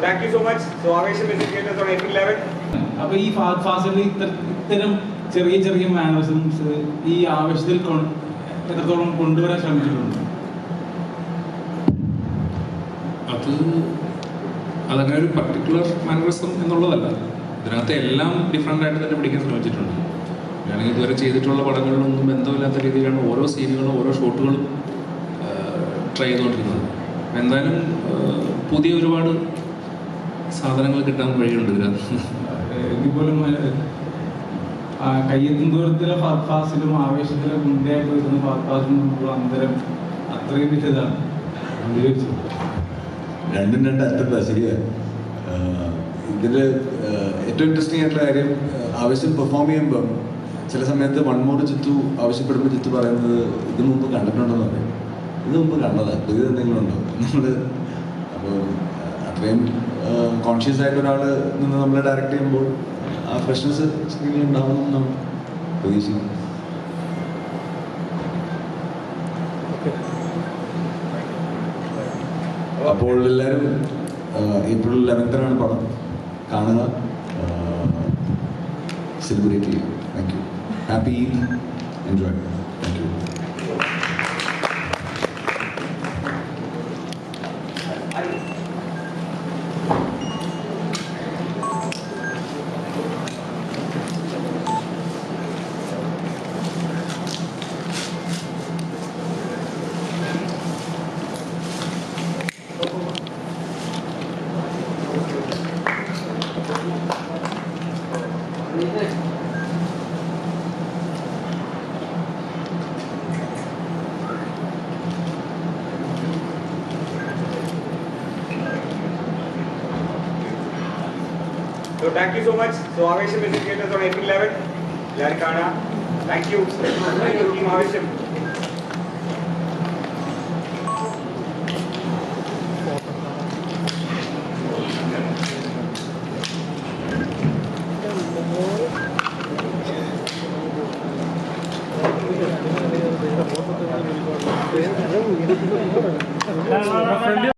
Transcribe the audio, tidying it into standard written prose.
thank you so much. So Avesham is creators on April 11. അപ്പോൾ ഈ ഫാസിൽ ഇത്തരം ചെറിയ ചെറിയ മാനറിസംസ് ഈ ആവശ്യത്തിൽ എത്രത്തോളം കൊണ്ടുവരാൻ ശ്രമിച്ചിട്ടുണ്ട്? അതങ്ങനെ ഒരു പർട്ടിക്കുലർ മാനറിസം എന്നുള്ളതല്ല, ഇതിനകത്ത് എല്ലാം ഡിഫറെൻ്റ് ആയിട്ട് തന്നെ പിടിക്കാൻ ശ്രമിച്ചിട്ടുണ്ട്. ഞാനെങ്കിൽ ഇതുവരെ ചെയ്തിട്ടുള്ള പടങ്ങളിലൊന്നും ബന്ധമില്ലാത്ത രീതിയിലാണ് ഓരോ സീനുകളും ഓരോ ഷോട്ടുകളും ട്രൈ ചെയ്തുകൊണ്ടിരുന്നത്. എന്തായാലും പുതിയ ഒരുപാട് സാധനങ്ങൾ കിട്ടാൻ വഴിയുണ്ട് ഇതിനകത്ത്. ഇതുപോലും കയ്യെത്തും ദൂരത്തിലെ ഫാസിലും ആവേശത്തിലെ മുൻകൈയായിട്ട് വരുന്ന ഫാസിലുള്ള അന്തരം അത്രയും വലിയതാണ്. രണ്ടും രണ്ടല്ല, ശരിയാണ്. ഇതിൽ ഏറ്റവും ഇൻട്രസ്റ്റിംഗ് ആയിട്ടുള്ള കാര്യം, ആവശ്യം പെർഫോം ചെയ്യുമ്പം ചില സമയത്ത് വൺമോർ ചിത്തു ആവശ്യപ്പെടുമ്പോൾ ചിത്തു പറയുന്നത് ഇത് മുമ്പ് കണ്ടിട്ടുണ്ടെന്ന് പറയും. ഇത് മുമ്പ് കണ്ടതാണ്, പുതിയത് എന്തെങ്കിലും ഉണ്ടോ നമ്മൾ. അപ്പോൾ അത്രയും കോൺഷ്യസ് ആയിട്ട് ഒരാൾ നിന്ന് നമ്മളെ ഡയറക്റ്റ് ചെയ്യുമ്പോൾ ആ ഫ്രഷ്നെസ് സ്ക്രീനിൽ ഉണ്ടാവുമെന്ന് നമ്മൾ പ്രതീക്ഷിക്കുന്നു. അപ്പോൾ എല്ലാവരും ഏപ്രിൽ 11 പടം കാണുക, സെലിബ്രേറ്റ് ചെയ്യുക. Thank you. Happy enjoy. Thank you. So thank you so much. So Avesham is creators on April 11. Thank you. Thank you, Team Avesham.